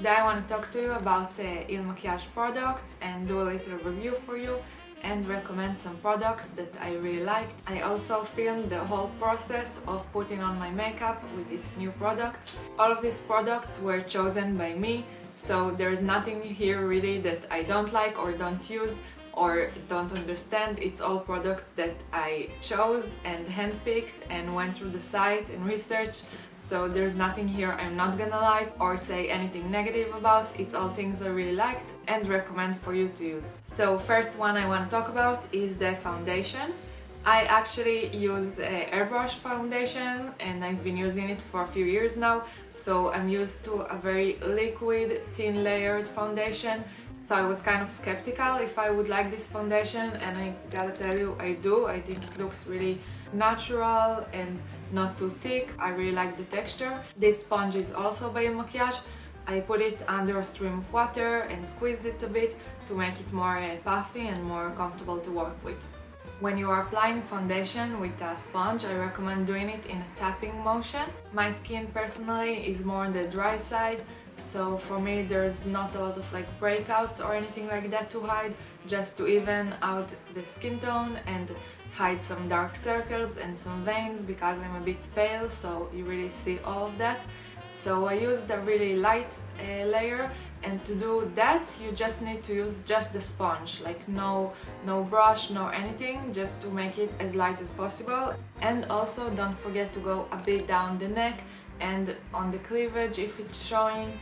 Today I want to talk to you about ILMAKIAGE products and do a little review for you and recommend some products that I really liked. I also filmed the whole process of putting on my makeup with these new products. All of these products were chosen by me, so there's nothing here really that I don't like or don't use or don't understand. It's all products that I chose and handpicked and went through the site and researched, so there's nothing here I'm not gonna like or say anything negative about. It's all things I really liked and recommend for you to use. So first one I want to talk about is the foundation. I actually use airbrush foundation and I've been using it for a few years now, so I'm used to a very liquid, thin layered foundation. So I was kind of skeptical if I would like this foundation, and I gotta tell you I do. I think it looks really natural and not too thick. I really like the texture. This sponge is also by ILMAKIAGE. I put it under a stream of water and squeeze it a bit to make it more puffy and more comfortable to work with. When you are applying foundation with a sponge, I recommend doing it in a tapping motion. My skin personally is more on the dry side, so for me there's not a lot of like breakouts or anything like that to hide, just to even out the skin tone and hide some dark circles and some veins because I'm a bit pale, so you really see all of that. So I used a really light layer, and to do that you just need to use just the sponge, like no brush, no anything, just to make it as light as possible. And also don't forget to go a bit down the neck and on the cleavage if it's showing.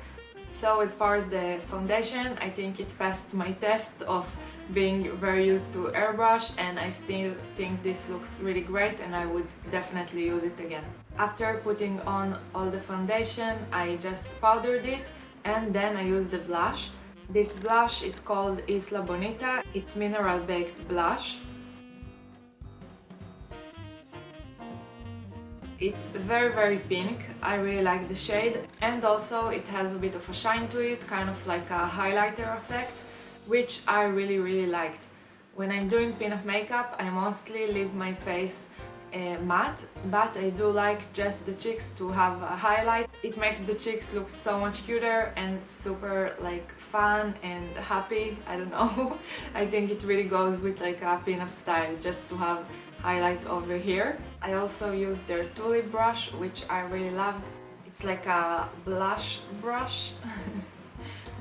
So as far as the foundation, I think it passed my test of being very used to airbrush, and I still think this looks really great and I would definitely use it again. After putting on all the foundation, I just powdered it and then I used the blush. This blush is called Isla Bonita. It's mineral baked blush. It's very pink. I really like the shade, and also it has a bit of a shine to it, kind of like a highlighter effect, which I really liked. When I'm doing PinUp Makeup, I mostly leave my face matte, but I do like just the cheeks to have a highlight. It makes the cheeks look so much cuter and super like fun and happy. I don't know. I think it really goes with like a PinUp style, just to have highlight over here. I also use their Tulip brush, which I really loved. It's like a blush brush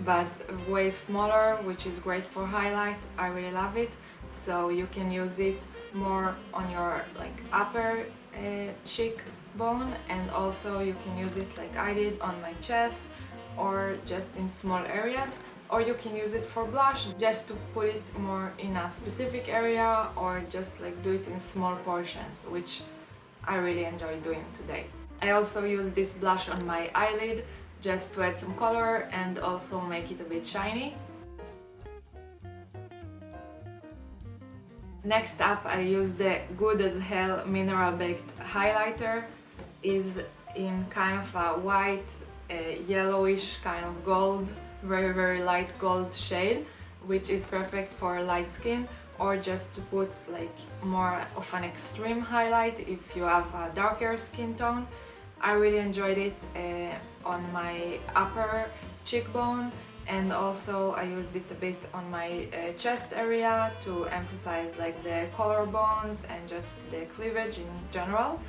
but way smaller, which is great for highlight. I really love it. So you can use it more on your like upper cheek bone, and also you can use it like I did on my chest or just in small areas, or you can use it for blush just to put it more in a specific area, or just like do it in small portions, which I really enjoy doing today. I also use this blush on my eyelid just to add some color and also make it a bit shiny. Next up, I use the Good as Hell Mineral Baked Highlighter. Is in kind of a white, yellowish kind of gold, very light gold shade, which is perfect for light skin, or just to put like more of an extreme highlight if you have a darker skin tone. I really enjoyed it on my upper cheekbone, and also I used it a bit on my chest area to emphasize like the collarbones and just the cleavage in general.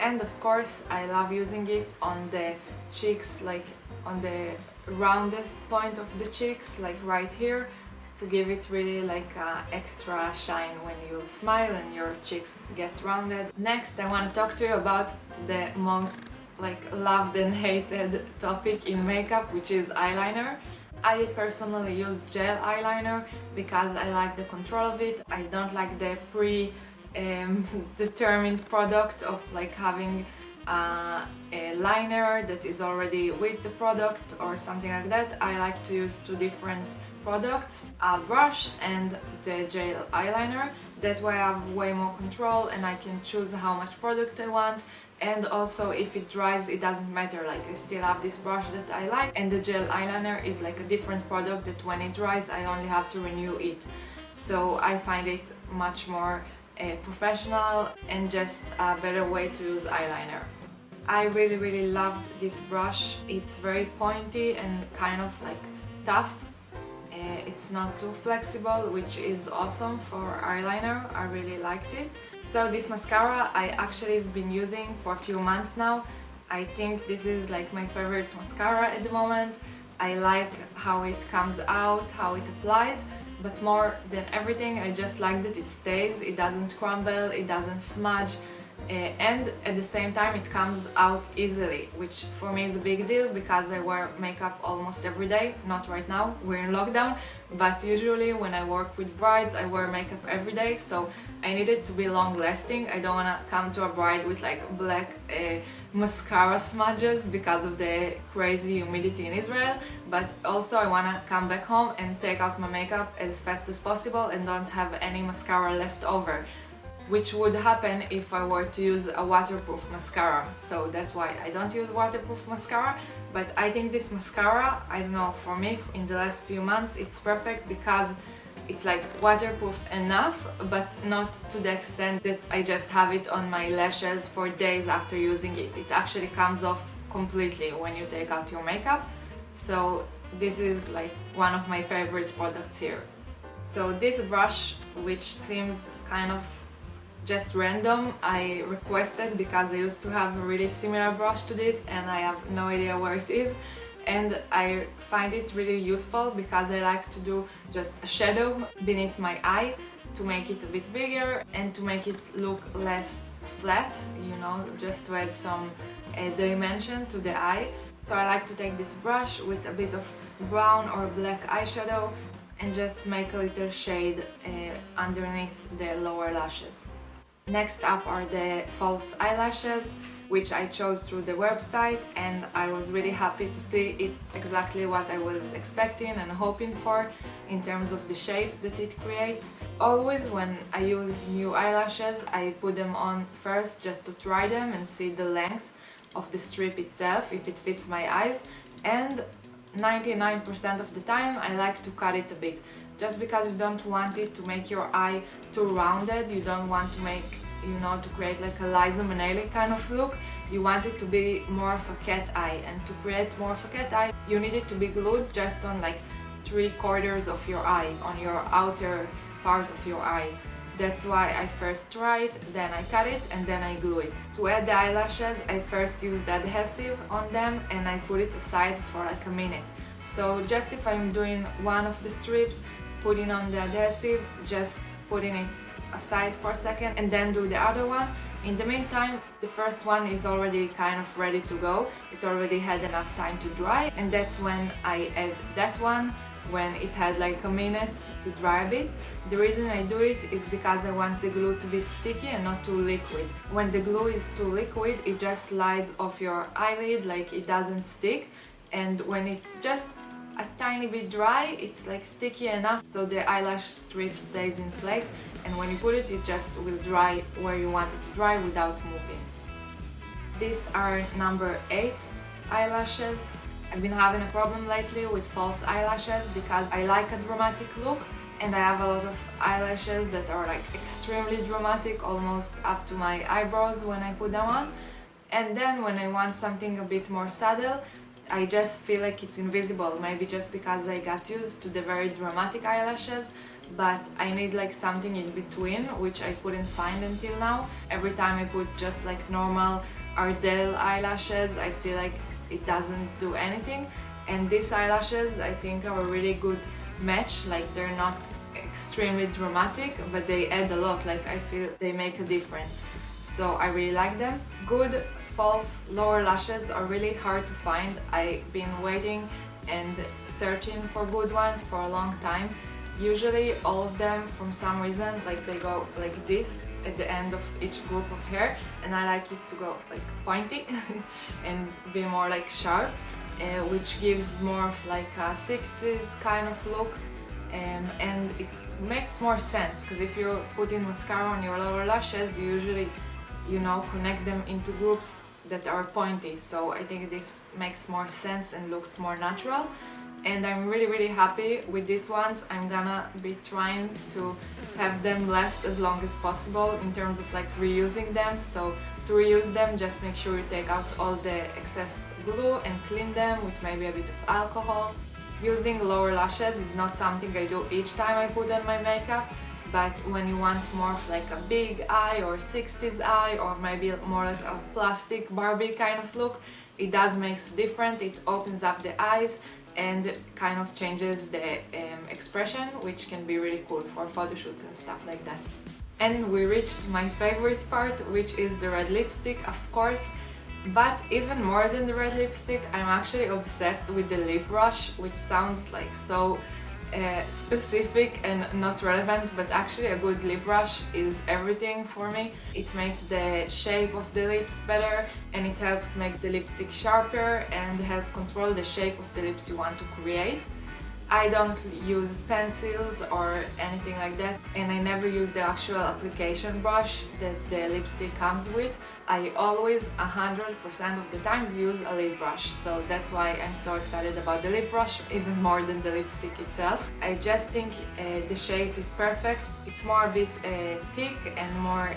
And of course I love using it on the cheeks, like on the roundest point of the cheeks, like right here, to give it really like extra shine when you smile and your cheeks get rounded. Next, I want to talk to you about the most like loved and hated topic in makeup, which is eyeliner. I personally use gel eyeliner because I like the control of it. I don't like the determined product of like having a liner that is already with the product or something like that. I like to use two different products, a brush and the gel eyeliner. That way I have way more control and I can choose how much product I want, and also if it dries it doesn't matter, like I still have this brush that I like, and the gel eyeliner is like a different product that when it dries I only have to renew it. So I find it much more professional and just a better way to use eyeliner. I really loved this brush. It's very pointy and kind of like tough. It's not too flexible, which is awesome for eyeliner. I really liked it. So this mascara I actually been using for a few months now. I think this is like my favorite mascara at the moment. I like how it comes out, how it applies, but more than everything I just like that it stays, it doesn't crumble, it doesn't smudge, and at the same time it comes out easily, which for me is a big deal because I wear makeup almost every day. Not right now, we're in lockdown, but usually when I work with brides I wear makeup every day, so I need it to be long lasting. I don't want to come to a bride with like black mascara smudges because of the crazy humidity in Israel, but also I want to come back home and take out my makeup as fast as possible and don't have any mascara left over, which would happen if I were to use a waterproof mascara. So that's why I don't use waterproof mascara. But I think this mascara, I don't know, for me in the last few months it's perfect because it's like waterproof enough, but not to the extent that I just have it on my lashes for days after using it. It actually comes off completely when you take out your makeup. So this is like one of my favorite products here. So this brush, which seems kind of just random, I requested because I used to have a really similar brush to this and I have no idea where it is, and I find it really useful because I like to do just a shadow beneath my eye to make it a bit bigger and to make it look less flat, you know, just to add some dimension to the eye. So I like to take this brush with a bit of brown or black eyeshadow and just make a little shade underneath the lower lashes. Next up are the false eyelashes, which I chose through the website, and I was really happy to see it's exactly what I was expecting and hoping for in terms of the shape that it creates. Always when I use new eyelashes, I put them on first just to try them and see the length of the strip itself, if it fits my eyes, and 99% of the time I like to cut it a bit. Just because you don't want it to make your eye too rounded, you don't want to make, you know, to create like a Liza Minnelli kind of look. You want it to be more of a cat eye, and to create more of a cat eye, you need it to be glued just on like 3/4 of your eye, on your outer part of your eye. That's why I first try it, then I cut it, and then I glue it. To add the eyelashes, I first use the adhesive on them and I put it aside for like a minute. So just if I'm doing one of the strips, putting on the adhesive, just putting it aside for a second and then do the other one. In the meantime, the first one is already kind of ready to go. It already had enough time to dry, and that's when I add that one, when it had like a minute to dry a bit. The reason I do it is because I want the glue to be sticky and not too liquid. When the glue is too liquid, it just slides off your eyelid, like it doesn't stick, and when it's just a tiny bit dry, it's like sticky enough so the eyelash strip stays in place, and when you put it, it just will dry where you want it to dry without moving. These are number 8 eyelashes. I've been having a problem lately with false eyelashes because I like a dramatic look, and I have a lot of eyelashes that are like extremely dramatic, almost up to my eyebrows when I put them on, and then when I want something a bit more subtle, I just feel like it's invisible, maybe just because I got used to the very dramatic eyelashes, but I need like something in between, which I couldn't find until now. Every time I put just like normal Ardell eyelashes, I feel like it doesn't do anything, and these eyelashes I think are a really good match. Like they're not extremely dramatic, but they add a lot, like I feel they make a difference, so I really like them. Good false lower lashes are really hard to find. I've been waiting and searching for good ones for a long time. Usually all of them, from some reason, like they go like this at the end of each group of hair, and I like it to go like pointy and be more like sharp, which gives more of like a 60s kind of look, and it makes more sense because if you're putting mascara on your lower lashes, you usually, you know, connect them into groups that are pointy, so I think this makes more sense and looks more natural, and I'm really happy with these ones. I'm gonna be trying to have them last as long as possible in terms of like reusing them. So to reuse them, just make sure you take out all the excess glue and clean them with maybe a bit of alcohol. Using lower lashes is not something I do each time I put on my makeup, but when you want more of like a big eye or 60s eye, or maybe more like a plastic Barbie kind of look, it does make a difference. It opens up the eyes and kind of changes the expression, which can be really cool for photo shoots and stuff like that. And we reached my favorite part, which is the red lipstick, of course. But even more than the red lipstick, I'm actually obsessed with the lip brush, which sounds like so specific and not relevant, but actually a good lip brush is everything for me. It makes the shape of the lips better, and it helps make the lipstick sharper and help control the shape of the lips you want to create. I don't use pencils or anything like that, and I never use the actual application brush that the lipstick comes with. I always 100% of the times use a lip brush, so that's why I'm so excited about the lip brush, even more than the lipstick itself. I just think the shape is perfect. It's more a bit thick and more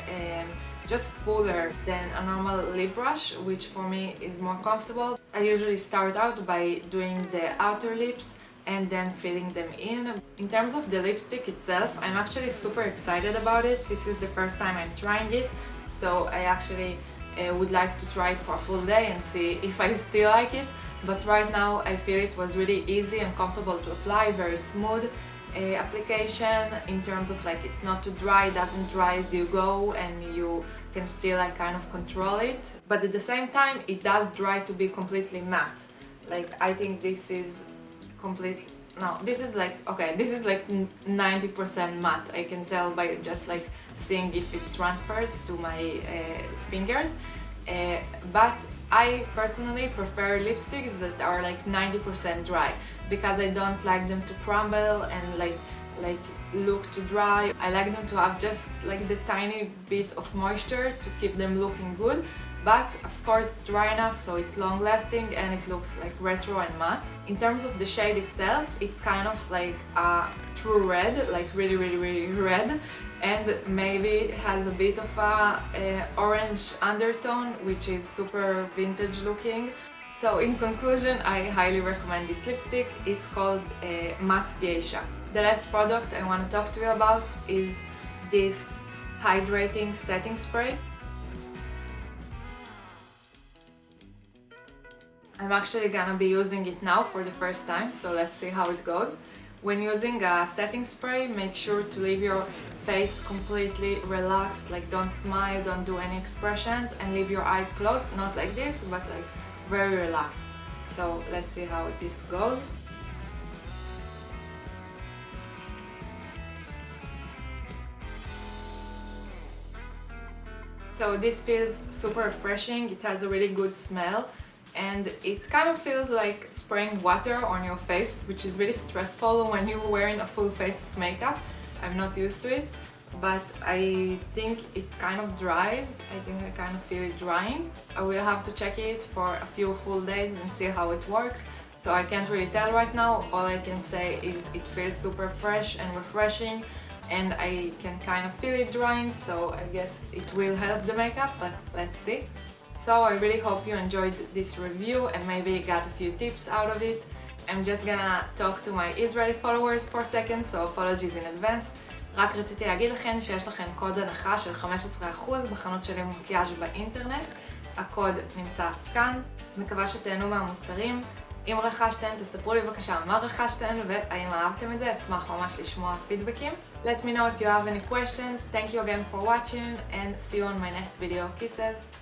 just fuller than a normal lip brush, which for me is more comfortable. I usually start out by doing the outer lips and then filling them in. In terms of the lipstick itself, I'm actually super excited about it. This is the first time I'm trying it, so I actually would like to try it for a full day and see if I still like it. But right now I feel it was really easy and comfortable to apply, very smooth application in terms of like it's not too dry, it doesn't dry as you go, and you can still like kind of control it. But at the same time, it does dry to be completely matte. Like I think this is this is like 90% matte. I can tell by just like seeing if it transfers to my fingers. But I personally prefer lipsticks that are like 90% dry, because I don't like them to crumble and like look too dry. I like them to have just like the tiny bit of moisture to keep them looking good, but of course dry enough so it's long lasting and it looks like retro and matte. In terms of the shade itself, it's kind of like a true red, like really red, and maybe has a bit of a orange undertone, which is super vintage looking. So in conclusion, I highly recommend this lipstick. It's called Matte Geisha. The last product I want to talk to you about is this hydrating setting spray. I'm actually gonna be using it now for the first time, so let's see how it goes. When using a setting spray, make sure to leave your face completely relaxed, like don't smile, don't do any expressions, and leave your eyes closed, not like this, but like very relaxed. So let's see how this goes. So this feels super refreshing, it has a really good smell, and it kind of feels like spraying water on your face, which is really stressful when you're wearing a full face of makeup. I'm not used to it, but I think it kind of dries. I think I kind of feel it drying. I will have to check it for a few full days and see how it works. So I can't really tell right now. All I can say is it feels super fresh and refreshing, and I can kind of feel it drying, so I guess it will help the makeup, but let's see. So I really hope you enjoyed this review and maybe got a few tips out of it. I'm just gonna talk to my Israeli followers for a second, so apologies in advance. רק רציתי להגיד לכם שיש לכם קוד הנחה של 15% בחנות של אילמקיאג' באינטרנט. הקוד נמצא כאן. מקווה שתהנו מהמוצרים. אם רכשתן, תספרו לי בבקשה מה רכשתן והאם אהבתם את זה, אשמח ממש לשמוע פידבקים. Let me know if you have any questions. Thank you again for watching and see you on my next video. Kisses!